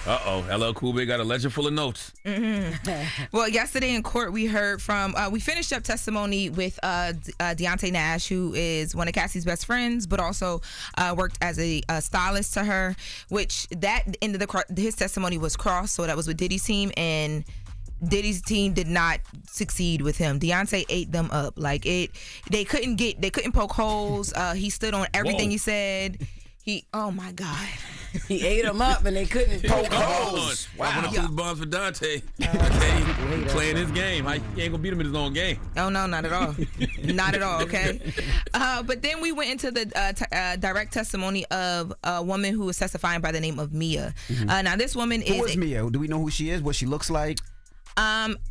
Uh-oh. LL Cool J got a ledger full of notes. Well, yesterday in court, we heard from, we finished up testimony with Deontay Nash, who is one of Cassie's best friends, but also worked as a stylist to her, which that end of his testimony was crossed, so that was with Diddy's team, and Diddy's team did not succeed with him. Deontay ate them up. Like they couldn't poke holes. He stood on everything he said. Oh my God. He ate them up and they couldn't poke holes. Wow. I want to lose bonds for Dante. Okay, he playing his game. He ain't gonna beat him in his own game. Oh no, not at all. Not at all. Okay. But then we went into the direct testimony of a woman who was testifying by the name of Mia. Now this woman Who is Mia? Do we know who she is? What she looks like?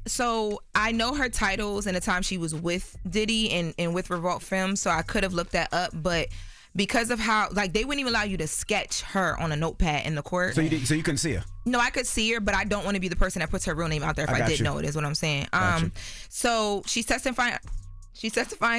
So I know her titles and the time she was with Diddy and with Revolt Films, so I could have looked that up, but because of how, like, they wouldn't even allow you to sketch her on a notepad in the court. So you couldn't see her? No, I could see her, but I don't want to be the person that puts her real name out there if I did know it, is what I'm saying. So she's testifying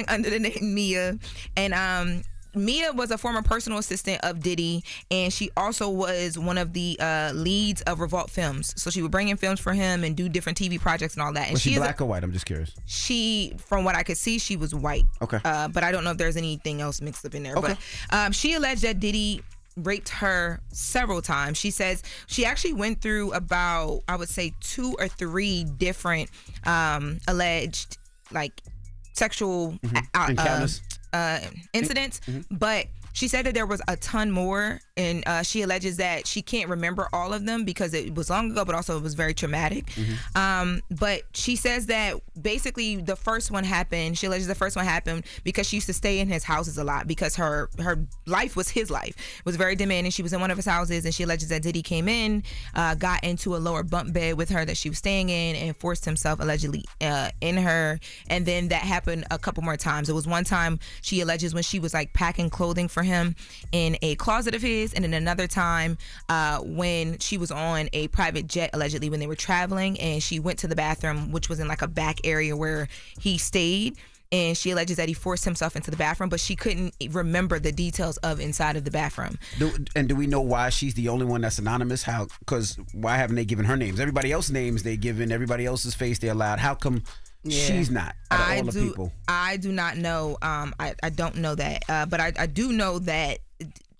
under the name Mia, and Mia was a former personal assistant of Diddy, and she also was one of the leads of Revolt Films. So she would bring in films for him and do different TV projects and all that. And was she black or white? I'm just curious. She, from what I could see, she was white. Okay. But I don't know if there's anything else mixed up in there. Okay. But she alleged that Diddy raped her several times. She says she actually went through about, I would say, 2 or 3 different alleged, like, sexual incidents, but she said that there was a ton more, and she alleges that she can't remember all of them because it was long ago, but also it was very traumatic. But she says that basically the first one happened, she alleges the first one happened because she used to stay in his houses a lot because her life was his life. It was very demanding. She was in one of his houses, and she alleges that Diddy came in, got into a lower bunk bed with her that she was staying in, and forced himself allegedly in her. And then that happened a couple more times. It was one time she alleges when she was like packing clothing for him in a closet of his, and then another time when she was on a private jet, allegedly when they were traveling, and she went to the bathroom, which was in like a back area where he stayed, and she alleges that he forced himself into the bathroom, but she couldn't remember the details of inside of the bathroom. Do we know why she's the only one that's anonymous? Because why haven't they given her names? Everybody else's names they given, everybody else's face they allowed. How come she's not? I do not know. I don't know that, but I do know that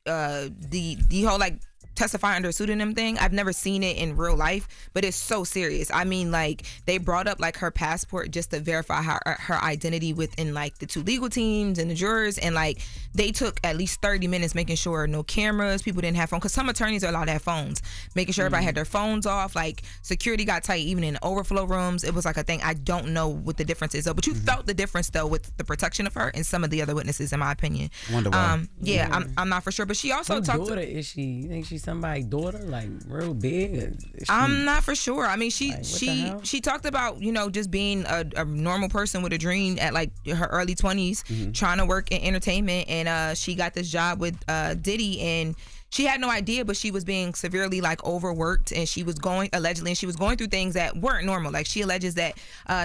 the whole like testify under a pseudonym thing, I've never seen it in real life, but it's so serious. I mean, like, they brought up like her passport just to verify her identity within like the 2 legal teams and the jurors, and like they took at least 30 minutes making sure no cameras, people didn't have phones, because some attorneys are allowed to have phones, making sure everybody had their phones off. Like, security got tight even in the overflow rooms. It was like a thing. I don't know what the difference is though, but you felt the difference though with the protection of her and some of the other witnesses, in my opinion. Wonder why. I'm not for sure, but she also What talked daughter is she? You think she's somebody's daughter, like real big? I'm not for sure. I mean, she talked about, you know, just being a normal person with a dream at like her early 20s, trying to work in entertainment, and she got this job with Diddy, and she had no idea, but she was being severely like overworked, and she was going through things that weren't normal. Like, she alleges that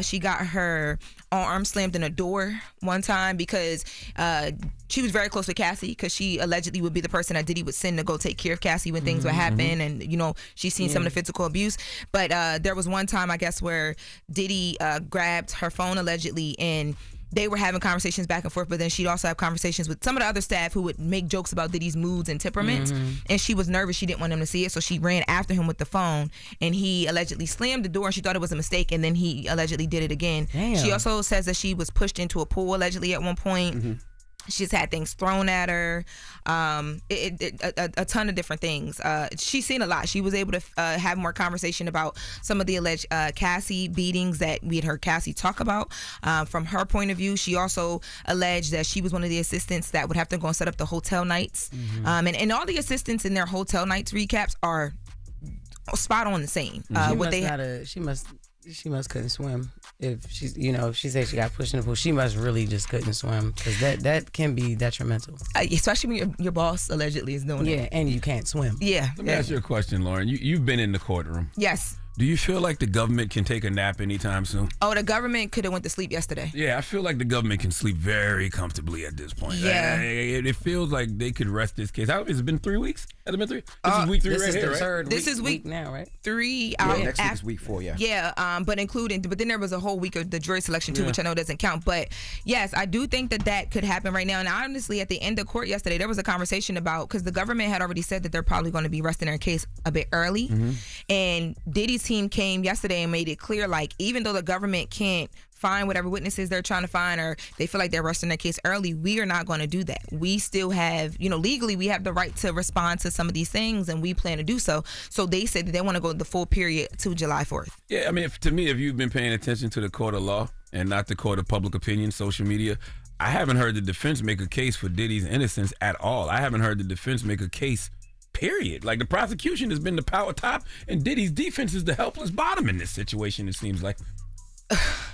she got her arm slammed in a door one time because she was very close with Cassie, because she allegedly would be the person that Diddy would send to go take care of Cassie when things would happen, and you know, she's seen some of the physical abuse. But there was one time, I guess, where Diddy grabbed her phone allegedly, and they were having conversations back and forth, but then she'd also have conversations with some of the other staff who would make jokes about Diddy's moods and temperaments, and she was nervous. She didn't want him to see it, so she ran after him with the phone, and he allegedly slammed the door, and she thought it was a mistake, and then he allegedly did it again. Damn. She also says that she was pushed into a pool allegedly at one point. She's had things thrown at her, a ton of different things. She's seen a lot. She was able to have more conversation about some of the alleged Cassie beatings that we had heard Cassie talk about from her point of view. She also alleged that she was one of the assistants that would have to go and set up the hotel nights. And all the assistants in their hotel nights recaps are spot on the same. She must couldn't swim. If she's, you know, if she said she got pushed in the pool, she must really just couldn't swim, because that can be detrimental. Especially when your boss allegedly is doing it. Yeah, and you can't swim. Yeah. Let me ask you a question, Loren. You've been in the courtroom. Yes. Do you feel like the government can take a nap anytime soon? Oh, the government could have went to sleep yesterday. Yeah, I feel like the government can sleep very comfortably at this point. Yeah. It feels like they could rest this case. It's been 3 weeks Has it been 3? This is week 3 this right is here, the right? third This is week now, right? 3 Yeah, out. next week is week 4, yeah. Yeah, but then there was a whole week of the jury selection too, which I know doesn't count. But yes, I do think that could happen right now. And honestly, at the end of court yesterday, there was a conversation about, because the government had already said that they're probably going to be resting their case a bit early. And Diddy's team came yesterday and made it clear, like, even though the government can't find whatever witnesses they're trying to find, or they feel like they're resting their case early, we are not going to do that. We still have, legally, we have the right to respond to some of these things, and we plan to do so. So they said that they want to go the full period to July 4th. Yeah, I mean, to me, if you've been paying attention to the court of law and not the court of public opinion, social media, I haven't heard the defense make a case for Diddy's innocence at all. I haven't heard the defense make a case, period. Like, the prosecution has been the power top, and Diddy's defense is the helpless bottom in this situation, it seems like.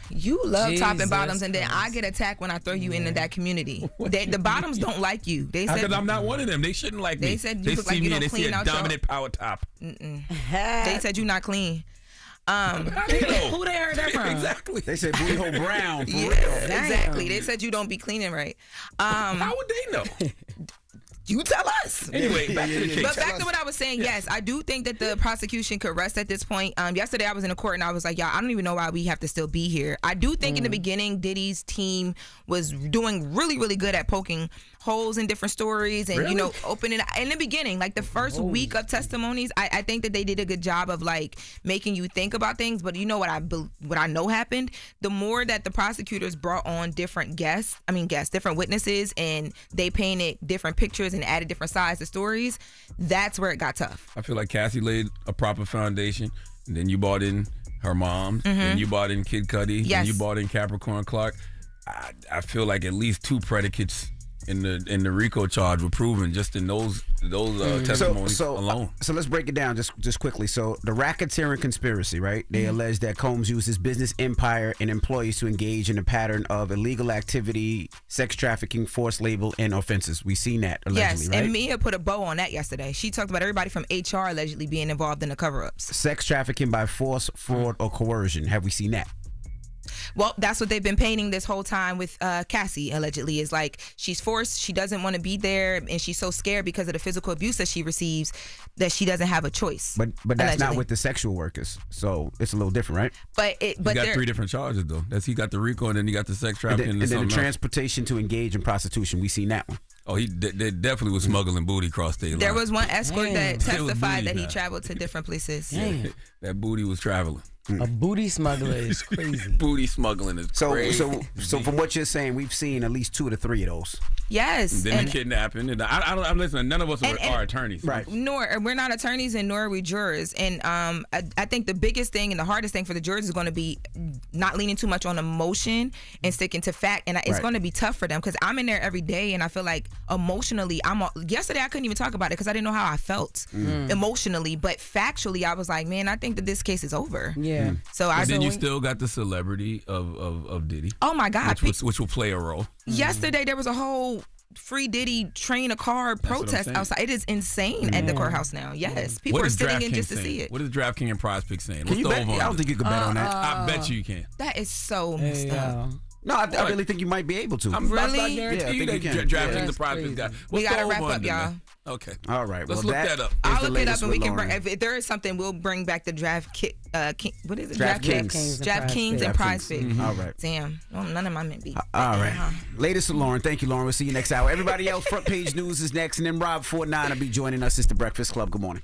You love top and bottoms, and then I get attacked when I throw you into that community. The bottoms don't like you. They said, because I'm not one of them. They shouldn't like me. They said you look see like you me don't and they see clean a out your- dominant power top. They said you're not clean. How they know? Who they heard that from? Exactly. They said booty hole brown, for real. Exactly. They said you don't be cleaning right. How would they know? You tell us. Anyway, back to the case. But back to what I was saying, yes, I do think that the prosecution could rest at this point. Yesterday I was in a court and I was like, y'all, I don't even know why we have to still be here. I do think in the beginning, Diddy's team was doing really, really good at poking holes in different stories and, opening in the beginning, like the first week of testimonies. I think that they did a good job of like making you think about things. But you know what I know happened? The more that the prosecutors brought on different different witnesses, and they painted different pictures and added different sides to stories, that's where it got tough. I feel like Cassie laid a proper foundation, and then you brought in her mom, then you brought in Kid Cudi, then you brought in Capricorn Clark. I feel like at least 2 predicates in the RICO charge were proven just in those testimonies alone. So let's break it down just quickly. So the racketeering conspiracy, right? They allege that Combs used his business empire and employees to engage in a pattern of illegal activity, sex trafficking, forced labor, and offenses. We seen that allegedly, yes, right? and Mia put a bow on that yesterday. She talked about everybody from HR allegedly being involved in the cover-ups. Sex trafficking by force, fraud, or coercion. Have we seen that? Well, that's what they've been painting this whole time with Cassie, allegedly, is like she's forced, she doesn't want to be there, and she's so scared because of the physical abuse that she receives that she doesn't have a choice. But that's allegedly. not with the sexual workers, so it's a little different, right? But he got 3 different charges though. He got the RICO, and then he got the sex trafficking, and then the transportation to engage in prostitution. We seen that one. Oh, they definitely was smuggling booty across state line. There was one escort that testified booty that he now. traveled to different places. That booty was traveling. A booty smuggler is crazy. Booty smuggling is crazy. So from what you're saying, we've seen at least 2 to 3 of those. Yes. Then the kidnapping. And I'm listening. None of us are attorneys. Right. We're not attorneys, and nor are we jurors. And I think the biggest thing and the hardest thing for the jurors is going to be not leaning too much on emotion and sticking to fact. And it's going to be tough for them because I'm in there every day, and I feel like emotionally, yesterday I couldn't even talk about it because I didn't know how I felt emotionally, but factually I was like, man, I think that this case is over. Yeah. So then you still got the celebrity of Diddy. Oh my God. Which will play a role. Yesterday there was a whole Free Diddy train a car protest outside. It is insane at the courthouse now. Yes. People are sitting in just to see it. What is DraftKings and PrizePicks saying? Can you bet? I don't think you can bet on that. I bet you can. That is so messed up. No, I really think you might be able to. I guarantee you that DraftKings and PrizePicks got. We gotta wrap up, y'all. Okay. All right. Let's look that up. I'll look it up and we can bring. If there is something, we'll bring back the what is it? DraftKings and PrizePicks. All right. Damn. Well, none of my men be. All right. Latest to Loren. Thank you, Loren. We'll see you next hour. Everybody else, Front Page News is next, and then Rob 49 will be joining us. It's the Breakfast Club. Good morning.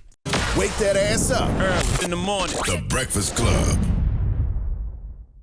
Wake that ass up early in the morning. The Breakfast Club.